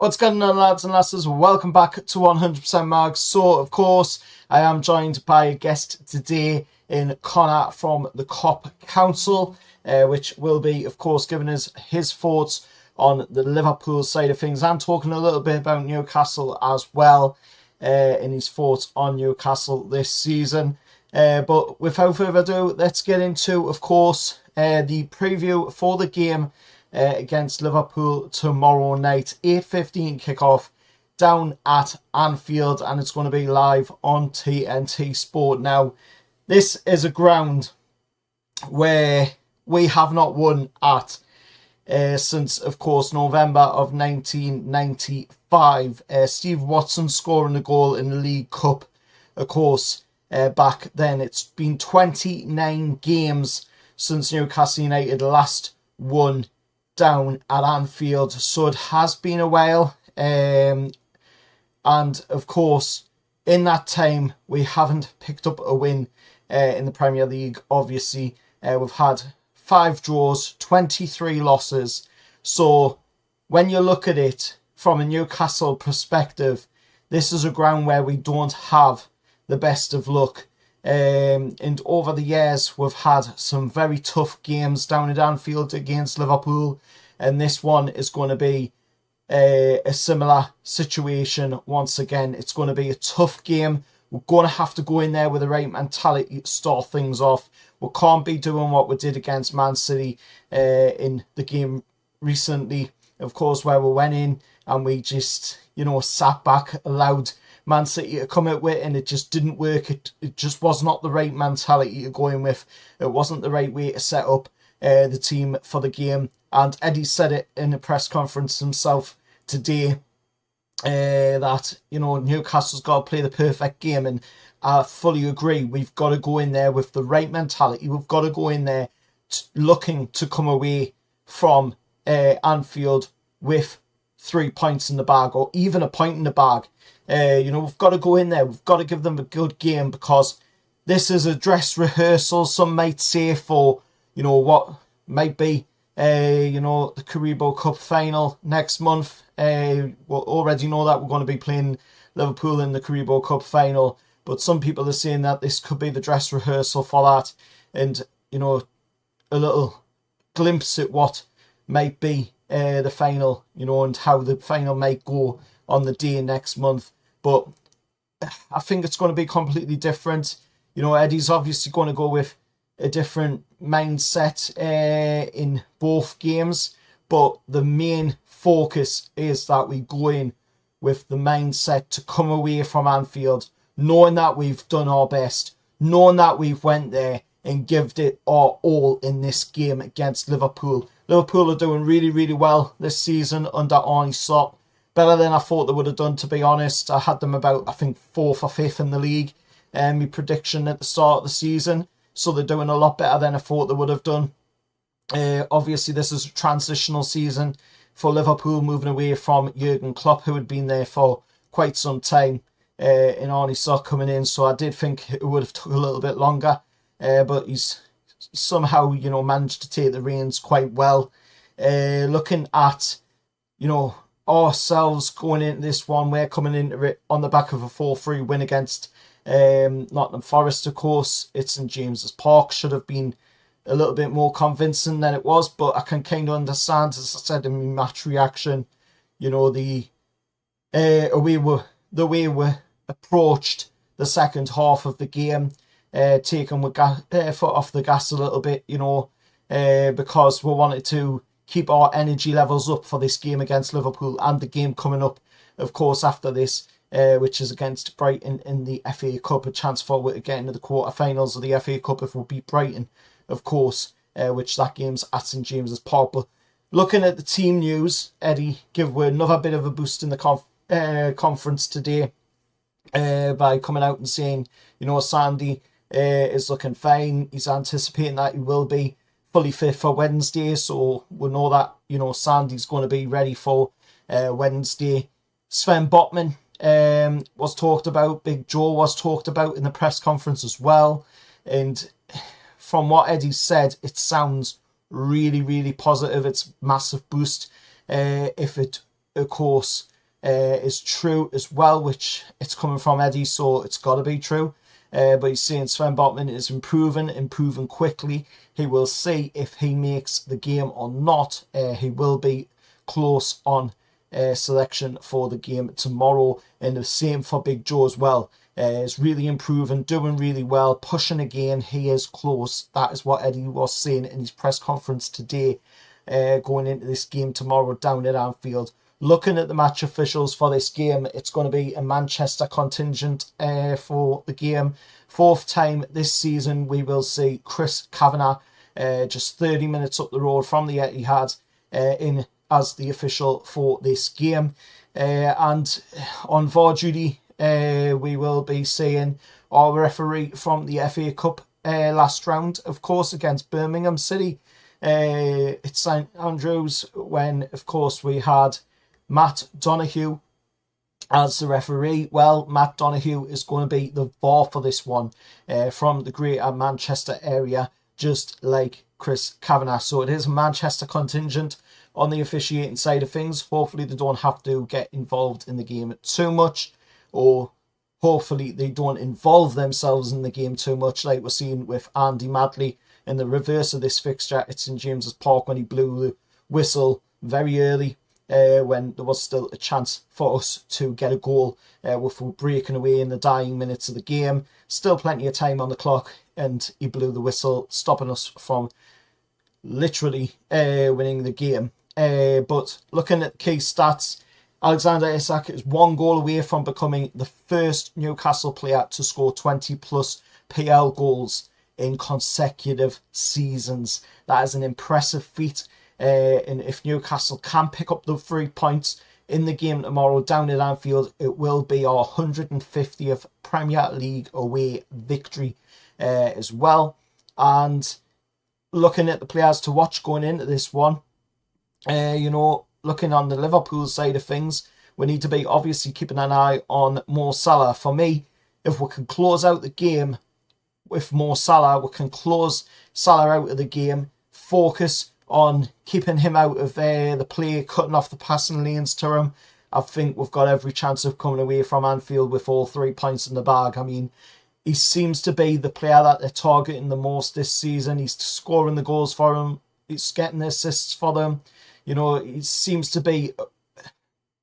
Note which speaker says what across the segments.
Speaker 1: What's going on, lads and lasses? Welcome back to 100% Mags. So, of course, I am joined by a guest today in Connor from the COP Council, which will be, of course, giving us his thoughts on the Liverpool side of things and talking a little bit about Newcastle as well, in his thoughts on Newcastle this season. But without further ado, let's get into, of course, the preview for the game against Liverpool tomorrow night. 8:15 kickoff down at Anfield, and it's going to be live on TNT Sport. Now, this is a ground where we have not won at since, of course, November of 1995. Steve Watson scoring a goal in the League Cup, of course, back then. It's been 29 games since Newcastle United last won down at Anfield, so it has been a while, and of course in that time we haven't picked up a win in the Premier League. Obviously, we've had 5 draws, 23 losses. So when you look at it from a Newcastle perspective, this is a ground where we don't have the best of luck. And over the years, we've had some very tough games down at Anfield against Liverpool, and this one is going to be a similar situation once again. It's going to be a tough game. We're going to have to go in there with the right mentality to start things off. We can't be doing what we did against Man City in the game recently, of course, where we went in and we just, sat back, allowed Man City to come out with, and it just didn't work. It just was not the right mentality to go in with. It wasn't the right way to set up the team for the game. And Eddie said it in a press conference himself today, that, Newcastle's got to play the perfect game. And I fully agree. We've got to go in there with the right mentality. We've got to go in there looking to come away from Anfield with 3 points in the bag, or even a point in the bag. We've got to go in there. We've got to give them a good game, because this is a dress rehearsal, some might say, for, what might be, the Carabao Cup final next month. We already know that we're going to be playing Liverpool in the Carabao Cup final, but some people are saying that this could be the dress rehearsal for that, and, a little glimpse at what might be the final, and how the final might go on the day next month. But I think it's going to be completely different. Eddie's obviously going to go with a different mindset in both games, but the main focus is that we go in with the mindset to come away from Anfield knowing that we've done our best, knowing that we've went there and given it our all in this game against Liverpool. Liverpool are doing really, really well this season under Arne Slot. Better than I thought they would have done, to be honest. I had them about, I think, 4th or 5th in the league. My prediction at the start of the season. So they're doing a lot better than I thought they would have done. Obviously, this is a transitional season for Liverpool, moving away from Jurgen Klopp, who had been there for quite some time, and Arne Slot coming in. So I did think it would have took a little bit longer. But he's somehow, managed to take the reins quite well. Looking at, ourselves going into this one, we're coming into it on the back of a 4-3 win against Nottingham Forest, of course. It's St James's Park. Should have been a little bit more convincing than it was, but I can kind of understand, as I said in my match reaction, the way we approached the second half of the game, taking the foot off the gas a little bit, because we wanted to keep our energy levels up for this game against Liverpool and the game coming up, of course, after this, which is against Brighton in the FA Cup, a chance for to get into the quarterfinals of the FA Cup if we beat Brighton, of course, which that game's at St James's Park. But looking at the team news, Eddie gave another bit of a boost in the conference today by coming out and saying, Sandy is looking fine. He's anticipating that he will be fully fit for Wednesday, so we know that, Sandy's going to be ready for Wednesday. Sven Botman was talked about. Big Joe was talked about in the press conference as well. And from what Eddie said, it sounds really, really positive. It's a massive boost if it, of course, is true as well, which it's coming from Eddie, so it's got to be true. But he's saying Sven Botman is improving quickly. He will see if he makes the game or not. He will be close on selection for the game tomorrow. And the same for Big Joe as well. Is really improving, doing really well, pushing again. He is close. That is what Eddie was saying in his press conference today, going into this game tomorrow down at Anfield. Looking at the match officials for this game, it's going to be a Manchester contingent for the game. Fourth time this season, we will see Chris Kavanagh, just 30 minutes up the road from the Etihad, in as the official for this game. And on VAR duty, we will be seeing our referee from the FA Cup last round, of course, against Birmingham City. It's St Andrews, when, of course, we had Matt Donoghue as the referee. Well, Matt Donoghue is going to be the VAR for this one, from the Greater Manchester area, just like Chris Kavanagh. So it is a Manchester contingent on the officiating side of things. Hopefully they don't have to get involved in the game too much, or hopefully they don't involve themselves in the game too much, like we're seeing with Andy Madley in the reverse of this fixture at St James's Park, when he blew the whistle very early, when there was still a chance for us to get a goal, with breaking away in the dying minutes of the game. Still plenty of time on the clock, and he blew the whistle, stopping us from literally winning the game. But looking at key stats, Alexander Isak is 1 goal away from becoming the first Newcastle player to score 20 plus PL goals in consecutive seasons. That is an impressive feat. And if Newcastle can pick up the 3 points in the game tomorrow down at Anfield, it will be our 150th Premier League away victory as well. And looking at the players to watch going into this one, looking on the Liverpool side of things, we need to be obviously keeping an eye on Mo Salah. For me, if we can close out the game with Mo Salah, we can close Salah out of the game, focus on keeping him out of the play, cutting off the passing lanes to him. I think we've got every chance of coming away from Anfield with all 3 points in the bag. I mean, he seems to be the player that they're targeting the most this season. He's scoring the goals for them. He's getting the assists for them. He seems to be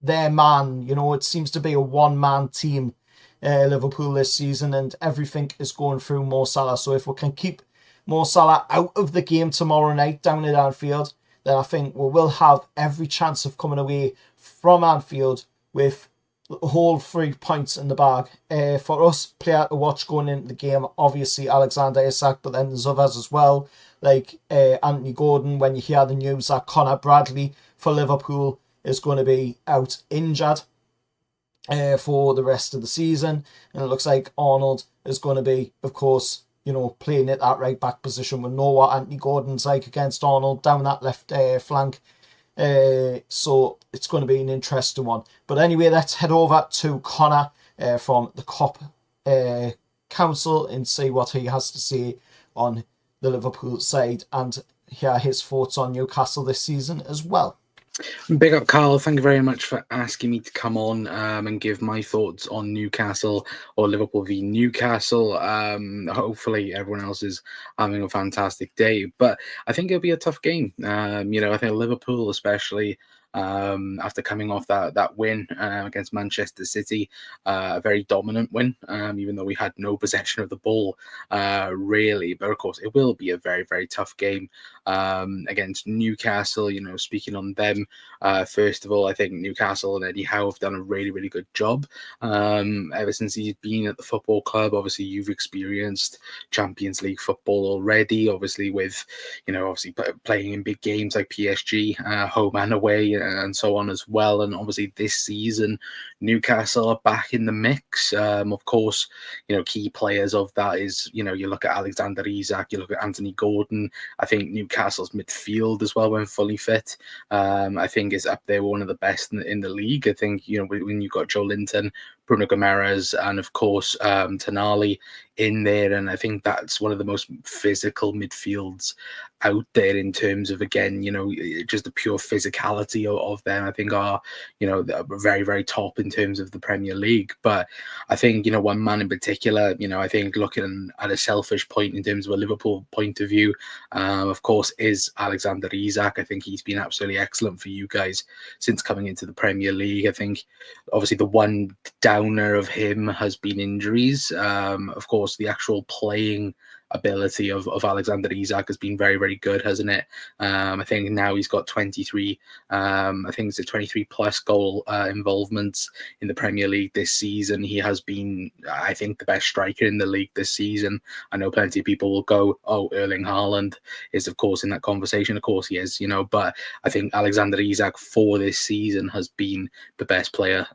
Speaker 1: their man. It seems to be a one-man team, Liverpool this season, and everything is going through Mo Salah. So if we can keep Mo Salah out of the game tomorrow night down at Anfield, then I think we will have every chance of coming away from Anfield with the whole 3 points in the bag. For us, player to watch going into the game, obviously Alexander Isak, but then there's others as well, like Anthony Gordon. When you hear the news that Connor Bradley for Liverpool is going to be out injured for the rest of the season, and it looks like Arnold is going to be, of course, playing at that right back position. We know what Anthony Gordon's like against Arnold down that left flank. So it's going to be an interesting one. But anyway, let's head over to Connor from the COP Council and see what he has to say on the Liverpool side, and hear his thoughts on Newcastle this season as well.
Speaker 2: Big up, Carl. Thank you very much for asking me to come on and give my thoughts on Newcastle, or Liverpool v Newcastle. Hopefully everyone else is having a fantastic day, but I think it'll be a tough game. I think Liverpool, especially after coming off that win against Manchester City, a very dominant win, even though we had no possession of the ball really. But of course, it will be a very, very tough game against Newcastle. Speaking on them, first of all, I think Newcastle and Eddie Howe have done a really, really good job ever since he's been at the football club. Obviously, you've experienced Champions League football already, obviously with, playing in big games like PSG, home and away, and so on as well. And obviously this season, Newcastle are back in the mix. Of course, key players of that is, you look at Alexander Isak, you look at Anthony Gordon. I think Newcastle's midfield as well, when fully fit, I think is up there, one of the best in the league. I think, when you've got Joe Linton, Bruno Guimaraes and of course Tonali in there, and I think that's one of the most physical midfields out there in terms of, again, just the pure physicality of them. I think are very, very top in terms of the Premier League. But I think one man in particular, I think looking at a selfish point in terms of a Liverpool point of view, of course, is Alexander Isak. I think he's been absolutely excellent for you guys since coming into the Premier League. I think obviously the one downer of him has been injuries. Of course, the actual playing ability of Alexander Isak has been very, very good, hasn't it? I think now he's got 23, I think it's a 23 plus goal involvements in the Premier League this season. He has been, I think, the best striker in the league this season. I know plenty of people will go, oh, Erling Haaland is of course in that conversation. Of course he is, but I think Alexander Isak for this season has been the best player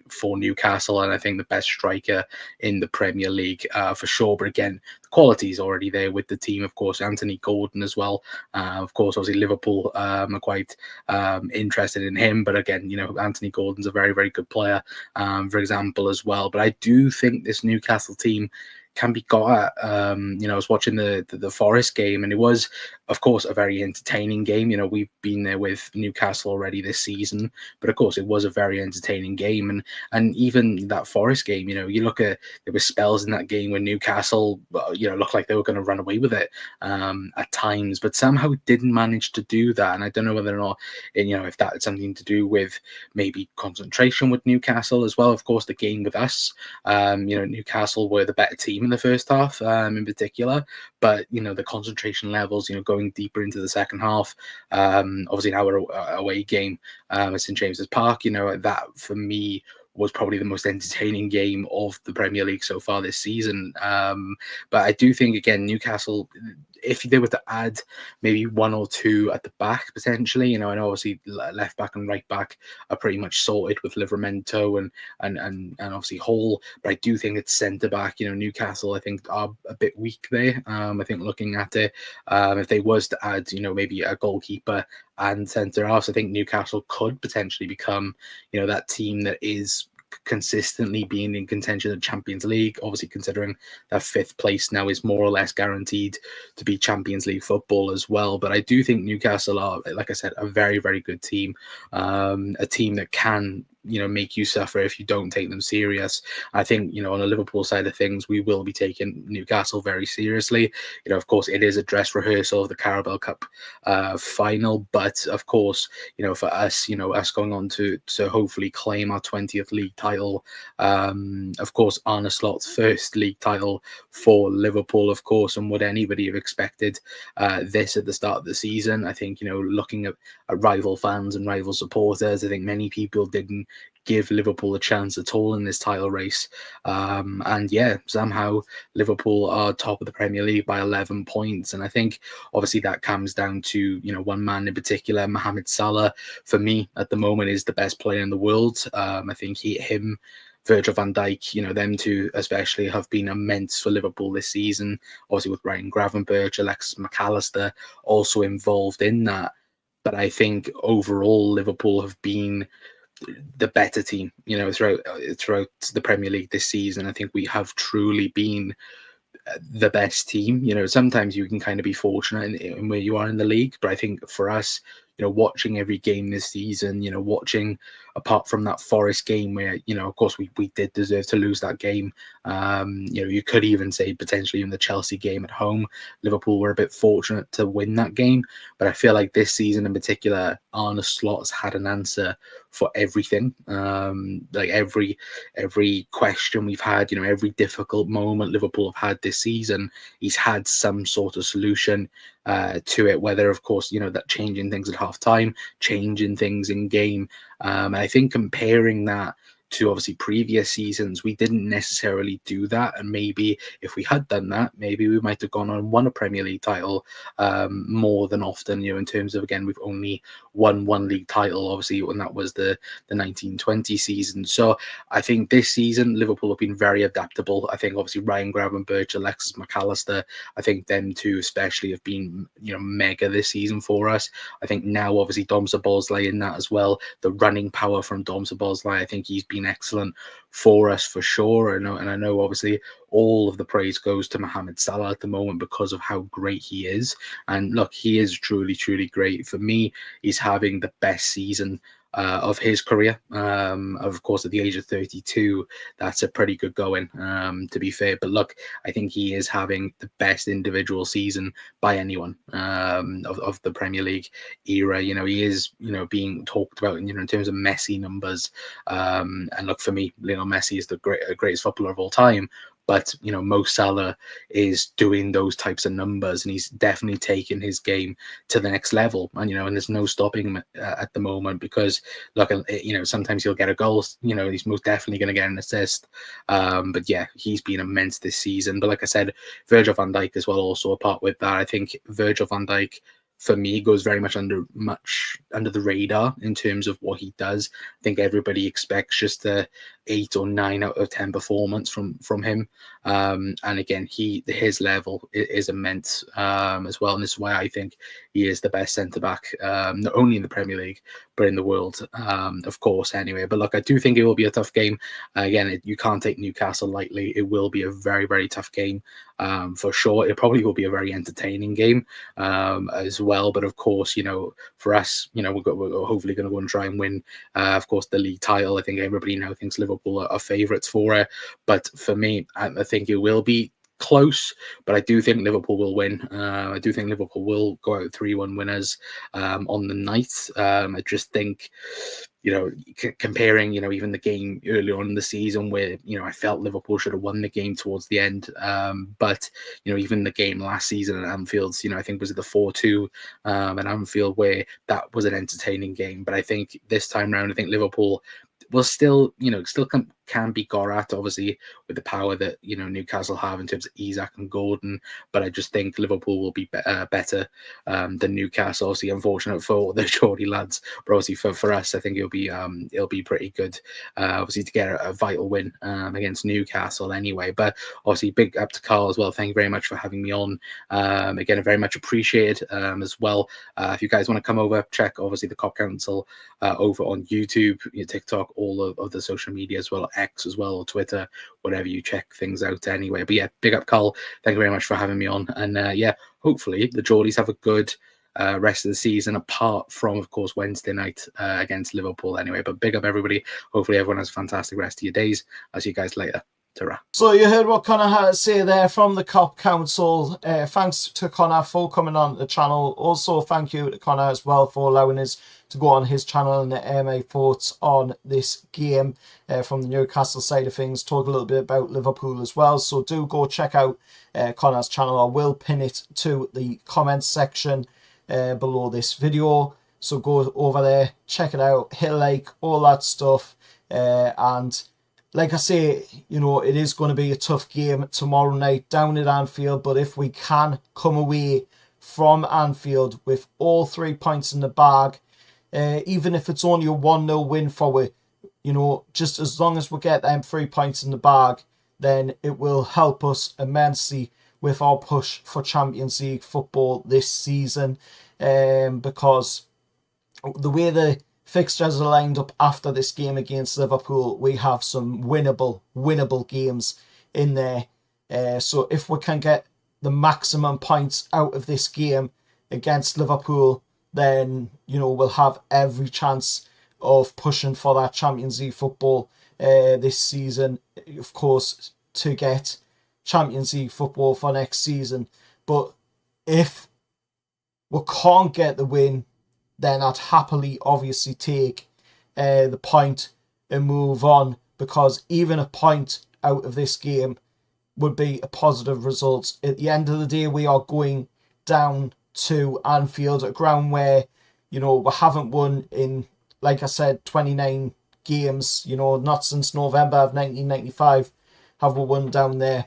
Speaker 2: for Newcastle, and I think the best striker in the Premier League for sure. But again, quality is already there with the team. Of course, Anthony Gordon as well. Of course, obviously Liverpool are quite interested in him. But again, Anthony Gordon's a very, very good player, for example, as well. But I do think this Newcastle team can be got at. I was watching the Forest game, and it was, of course, a very entertaining game. We've been there with Newcastle already this season, but of course, it was a very entertaining game. And even that Forest game, you look at, there were spells in that game when Newcastle, looked like they were going to run away with it at times, but somehow didn't manage to do that. And I don't know whether or not, if that had something to do with maybe concentration with Newcastle as well. Of course, the game with us, Newcastle were the better team in the first half, in particular, but the concentration levels, going deeper into the second half, obviously our away game at St James's Park, that for me was probably the most entertaining game of the Premier League so far this season. But I do think, again, Newcastle, if they were to add maybe one or two at the back potentially, I know obviously left back and right back are pretty much sorted with Livramento and obviously Hall, but I do think it's centre back. Newcastle I think are a bit weak there. I think looking at it, if they was to add maybe a goalkeeper and centre halves, I think Newcastle could potentially become that team that is consistently being in contention of the Champions League. Obviously, considering that fifth place now is more or less guaranteed to be Champions League football as well. But I do think Newcastle are, like I said, a very, very good team, a team that can make you suffer if you don't take them serious. I think on the Liverpool side of things, we will be taking Newcastle very seriously. Of course, it is a dress rehearsal of the Carabao Cup final, but of course, for us, us going on to hopefully claim our 20th league title, of course, Arne Slot's first league title for Liverpool, of course. And would anybody have expected this at the start of the season? I think looking at rival fans and rival supporters, I think many people didn't give Liverpool a chance at all in this title race. And yeah, somehow Liverpool are top of the Premier League by 11 points. And I think obviously that comes down to, one man in particular, Mohamed Salah, for me at the moment is the best player in the world. I think him, Virgil van Dijk, them two especially have been immense for Liverpool this season. Obviously with Ryan Gravenberch, Alexis McAllister also involved in that. But I think overall Liverpool have been the better team, throughout the Premier League this season. I think we have truly been the best team. Sometimes you can kind of be fortunate in where you are in the league, but I think for us, watching every game this season, watching apart from that Forest game where, of course we did deserve to lose that game. You could even say potentially in the Chelsea game at home, Liverpool were a bit fortunate to win that game. But I feel like this season in particular, Arne Slot's had an answer for everything. Like every question we've had, every difficult moment Liverpool have had this season, he's had some sort of solution to it, whether of course that changing things at half time, changing things in game. And I think comparing that to obviously previous seasons, we didn't necessarily do that. And maybe if we had done that, maybe we might have gone on and won a Premier League title more than often, in terms of, again, we've only won one league title, obviously, when that was the 1920 season. So I think this season, Liverpool have been very adaptable. I think obviously Ryan Gravenberch, Alexis McAllister, I think them two especially have been, mega this season for us. I think now obviously Dom Szoboszlai in that as well, the running power from Dom Szoboszlai, I think he's been been excellent for us for sure. And I know obviously all of the praise goes to Mohamed Salah at the moment because of how great he is. And look, he is truly, truly great. For me, he's having the best season of his career. Of course, at the age of 32, that's a pretty good going, to be fair. But look, I think he is having the best individual season by anyone of the Premier League era. You know, he is, you know, being talked about, you know, in terms of Messi numbers. And look, for me, Lionel Messi is the greatest footballer of all time. But, you know, Mo Salah is doing those types of numbers, and he's definitely taken his game to the next level. And, you know, and there's no stopping him at the moment because, look, you know, sometimes he'll get a goal. You know, he's most definitely going to get an assist. But, yeah, he's been immense this season. But like I said, Virgil van Dijk as well, also a part with that. I think Virgil van Dijk, for me, goes very much under the radar in terms of what he does. I think everybody expects just a 8 or 9 out of 10 performance from him. And again, his level is immense as well. And this is why I think he is the best centre-back, not only in the Premier League, but in the world, of course, anyway. But look, I do think it will be a tough game. Again, you can't take Newcastle lightly. It will be a very, very tough game for sure. It probably will be a very entertaining game as well. But of course, you know, for us, you know, we're hopefully going to go and try and win, of course, the league title. I think everybody now thinks Liverpool are favourites for it. But for me, I think it will be close, but I do think Liverpool will win. I do think Liverpool will go out 3-1 winners on the night. I just think, you know, comparing, you know, even the game earlier on in the season where, you know, I felt Liverpool should have won the game towards the end. But, you know, even the game last season at Anfield, you know, I think was it the 4-2 at Anfield where that was an entertaining game. But I think this time round, I think Liverpool will still, you know, still can be got at, obviously, with the power that, you know, Newcastle have in terms of Isak and Gordon. But I just think Liverpool will be better than Newcastle. Obviously, unfortunate for the Geordie lads, but obviously for us, I think it'll be pretty good, obviously, to get a vital win against Newcastle anyway. But obviously, big up to Carl as well. Thank you very much for having me on. Again, I very much appreciate as well. If you guys want to come over, check obviously the Cop Council over on YouTube, TikTok, all of the social media as well, X as well, or Twitter, whatever you check things out anyway. But yeah, big up Carl. Thank you very much for having me on. And yeah, hopefully the Geordies have a good rest of the season, apart from, of course, Wednesday night against Liverpool anyway. But big up everybody. Hopefully everyone has a fantastic rest of your days. I'll see you guys later. Ta-ra.
Speaker 1: So you heard what Connor had to say there from the Cop Council. Thanks to Connor for coming on the channel. Also, thank you to Connor as well for allowing us to go on his channel and air my thoughts on this game from the Newcastle side of things. Talk a little bit about Liverpool as well. So do go check out Connor's channel. I will pin it to the comments section below this video. So go over there, check it out, hit a like, all that stuff. And like I say, you know, it is going to be a tough game tomorrow night down at Anfield. But if we can come away from Anfield with all 3 points in the bag, even if it's only a 1-0 win for it, you know, just as long as we get them 3 points in the bag, then it will help us immensely with our push for Champions League football this season. Because the way the fixtures are lined up after this game against Liverpool, we have some winnable games in there. So if we can get the maximum points out of this game against Liverpool, then, you know, we'll have every chance of pushing for that Champions League football this season. Of course, to get Champions League football for next season. But if we can't get the win, then I'd happily obviously take the point and move on, because even a point out of this game would be a positive result. At the end of the day, we are going down to Anfield, a ground where, you know, we haven't won in, like I said, 29 games, you know, not since November of 1995 have we won down there.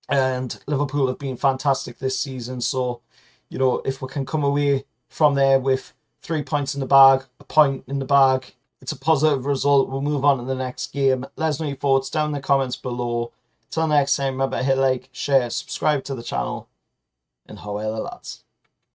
Speaker 1: And Liverpool have been fantastic this season. So, you know, if we can come away from there with 3 points in the bag, a point in the bag, it's a positive result. We'll move on to the next game. Let us know your thoughts down in the comments below. Till next time, remember to hit like, share, subscribe to the channel, and how are the lads?